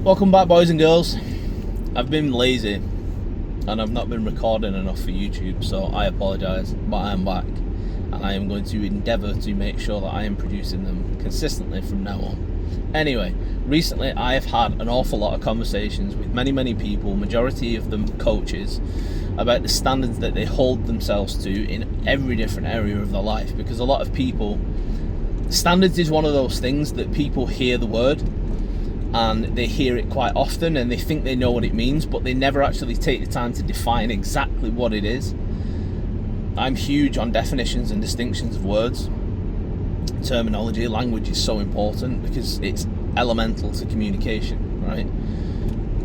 Welcome back, boys and girls. I've been lazy and I've not been recording enough for YouTube, so I apologise, but I am back and I am going to endeavour to make sure that I am producing them consistently from now on. Anyway, recently I have had an awful lot of conversations with many people, majority of them coaches, about the standards that they hold themselves to in every different area of their life, because a lot of people, standards is one of those things that people hear the word and they hear it quite often and they think they know what it means, but they never actually take the time to define exactly what it is. I'm huge on definitions and distinctions of words. Terminology, language is so important because it's elemental to communication, right?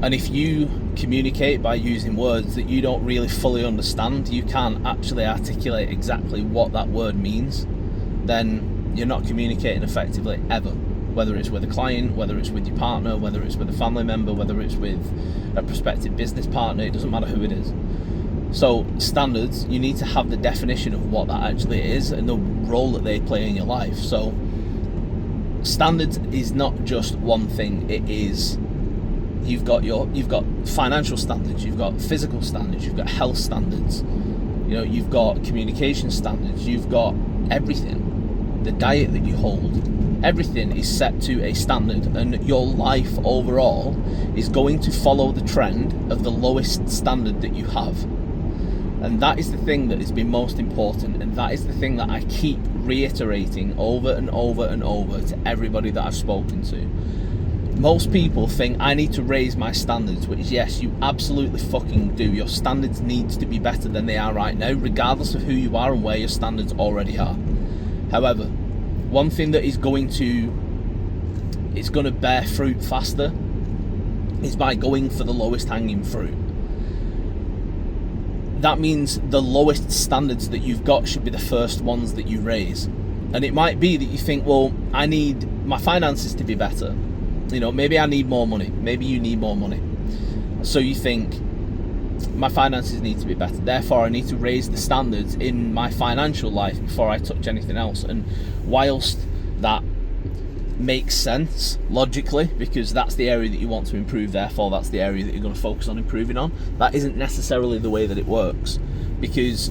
And if you communicate by using words that you don't really fully understand, you can't actually articulate exactly what that word means, then you're not communicating effectively ever. Whether it's with a client, whether it's with your partner, whether it's with a family member, whether it's with a prospective business partner, it doesn't matter who it is. So standards, you need to have the definition of what that actually is and the role that they play in your life. So standards is not just one thing. It is, you've got financial standards, you've got physical standards, you've got health standards, you've got communication standards, you've got everything. The diet that you hold, everything is set to a standard, and your life overall is going to follow the trend of the lowest standard that you have. And that is the thing that has been most important, and that is the thing that I keep reiterating over and over and over to everybody that I've spoken to. Most people think I need to raise my standards, which yes, you absolutely fucking do. Your standards need to be better than they are right now, regardless of who you are and where your standards already are. However, one thing that is going to bear fruit faster is by going for the lowest hanging fruit. That means the lowest standards that you've got should be the first ones that you raise. And it might be that you think, well, I need my finances to be better. Maybe I need more money. Maybe you need more money. So you think, my finances need to be better, therefore I need to raise the standards in my financial life before I touch anything else. And whilst that makes sense logically, because that's the area that you want to improve, therefore that's the area that you're going to focus on improving on, that isn't necessarily the way that it works, because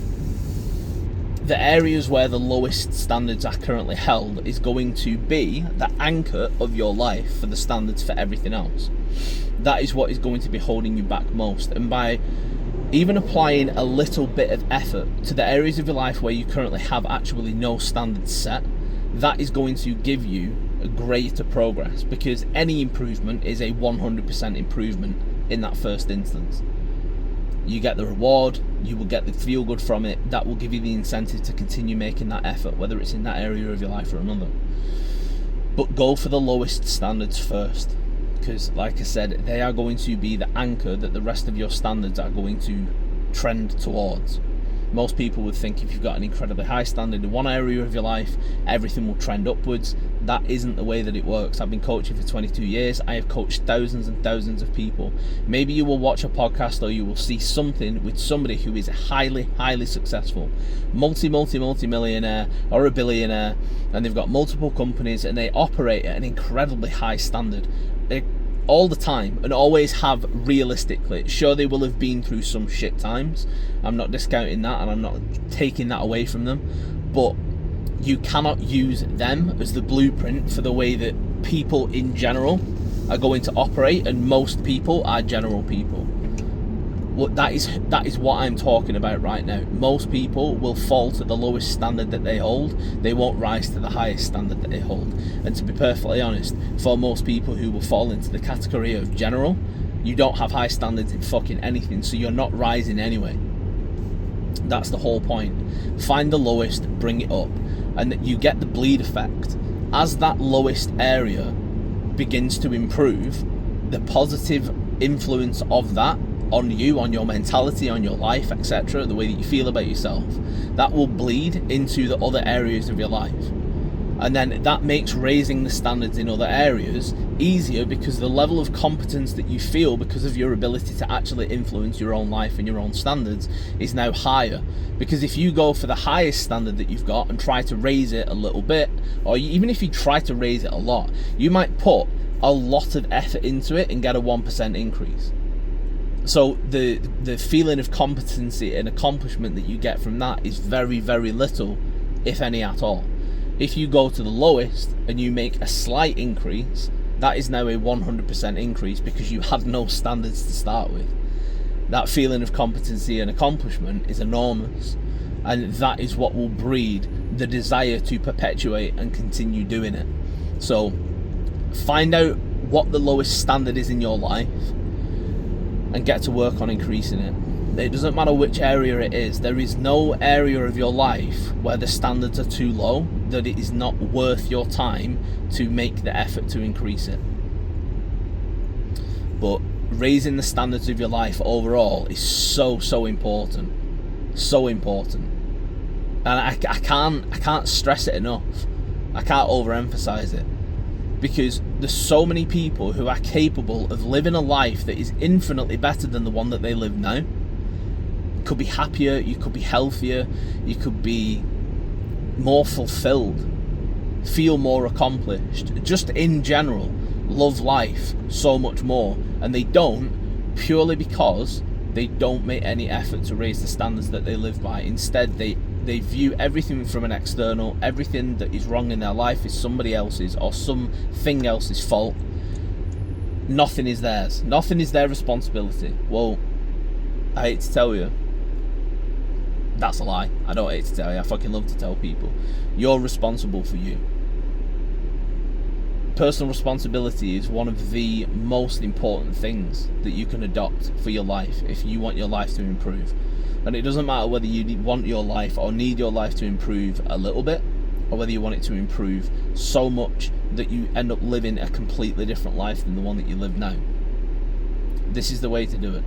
the areas where the lowest standards are currently held is going to be the anchor of your life for the standards for everything else. That is what is going to be holding you back most. And by even applying a little bit of effort to the areas of your life where you currently have actually no standards set, that is going to give you a greater progress, because any improvement is a 100% improvement in that first instance. You get the reward, you will get the feel good from it, that will give you the incentive to continue making that effort, whether it's in that area of your life or another. But go for the lowest standards first, because like I said, they are going to be the anchor that the rest of your standards are going to trend towards. Most people would think if you've got an incredibly high standard in one area of your life, everything will trend upwards. That isn't the way that it works. I've been coaching for 22 years. I have coached thousands and thousands of people. Maybe you will watch a podcast or you will see something with somebody who is highly successful, multi-millionaire or a billionaire, and they've got multiple companies and they operate at an incredibly high standard all the time, and always have realistically. Sure, they will have been through some shit times. I'm not discounting that and I'm not taking that away from them, but you cannot use them as the blueprint for the way that people in general are going to operate, and most people are general people. That is what I'm talking about right now. Most people will fall to the lowest standard that they hold. They won't rise to the highest standard that they hold. And to be perfectly honest, for most people who will fall into the category of general, you don't have high standards in fucking anything, so you're not rising anyway. That's the whole point. Find the lowest, bring it up, and you get the bleed effect. As that lowest area begins to improve, the positive influence of that on you, on your mentality, on your life, etc., the way that you feel about yourself, that will bleed into the other areas of your life. And then that makes raising the standards in other areas easier, because the level of competence that you feel because of your ability to actually influence your own life and your own standards is now higher. Because if you go for the highest standard that you've got and try to raise it a little bit, or even if you try to raise it a lot, you might put a lot of effort into it and get a 1% increase. So the feeling of competency and accomplishment that you get from that is very, very little, if any at all. If you go to the lowest and you make a slight increase, that is now a 100% increase because you had no standards to start with. That feeling of competency and accomplishment is enormous, and that is what will breed the desire to perpetuate and continue doing it. So find out what the lowest standard is in your life and get to work on increasing it. It doesn't matter which area it is. There is no area of your life where the standards are too low that it is not worth your time to make the effort to increase it. But raising the standards of your life overall is so important. So important. And I can't stress it enough. I can't overemphasize it. Because there's so many people who are capable of living a life that is infinitely better than the one that they live now. You could be happier, you could be healthier, you could be more fulfilled, feel more accomplished, just in general, love life so much more. And they don't, purely because they don't make any effort to raise the standards that they live by. Instead, they view everything from an external. Everything that is wrong in their life is somebody else's or something else's fault. Nothing is theirs. Nothing is their responsibility. Well, I hate to tell you, that's a lie. I don't hate to tell you. I fucking love to tell people. You're responsible for you. Personal responsibility is one of the most important things that you can adopt for your life if you want your life to improve. And it doesn't matter whether you want your life or need your life to improve a little bit, or whether you want it to improve so much that you end up living a completely different life than the one that you live now. This is the way to do it.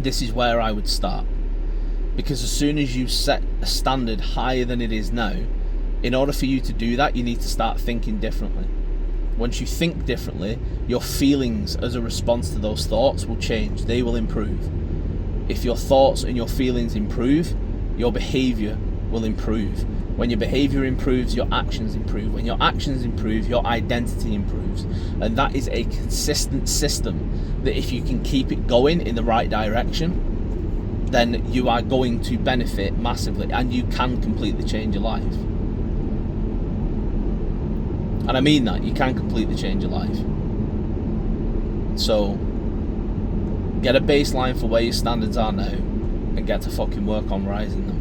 This is where I would start. Because as soon as you set a standard higher than it is now, in order for you to do that, you need to start thinking differently. Once you think differently, your feelings as a response to those thoughts will change. They will improve. If your thoughts and your feelings improve, your behavior will improve. When your behavior improves, your actions improve. When your actions improve, your identity improves. And that is a consistent system that if you can keep it going in the right direction, then you are going to benefit massively and you can completely change your life. And I mean that, you can completely change your life. So get a baseline for where your standards are now and get to fucking work on rising them.